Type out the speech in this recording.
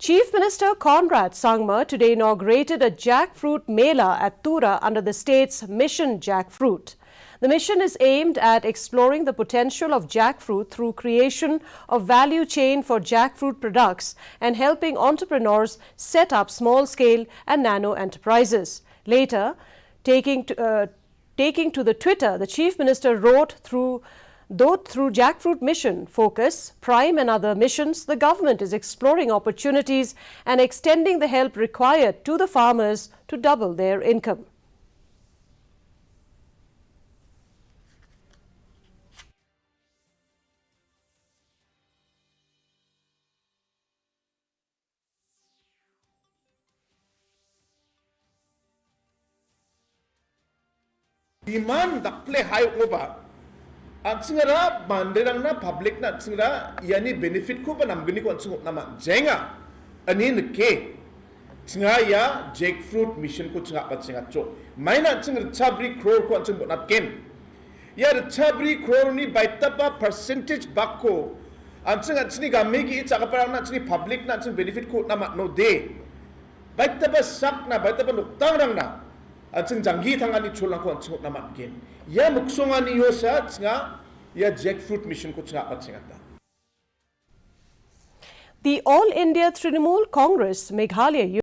Chief Minister Conrad Sangma today inaugurated a jackfruit mela at Tura under the state's Mission Jackfruit. The mission is aimed at exploring the potential of jackfruit through creation of value chain for jackfruit products and helping entrepreneurs set up small-scale and nano enterprises. Later, taking to the Twitter, the Chief Minister wrote through Jackfruit Mission Focus, Prime and other missions, the government is exploring opportunities and extending the help required to the farmers to double their income. Demand dakple high over. Atsingara banderang na public na atsingara yani benefit ko pa namgini ko atsingot naman jenga ani neke tsinga ya jackfruit mission ko tsinga pa tsinga cho mai na tsingara chabri crore ko atsingot na ken ya chabri crore ni baitapa percentage bakko atsinga tsini gamegi itsaga parang na tsini public na tsin benefit ko naman no de baitapa sak na baitapa nuktang rang na atsing janggi thangani cholang ko atsingot naman ken ya muksongani yo sa tsinga ya jackfruit mission ko tsinga patsingata. The All India Trinamool Congress Meghalaya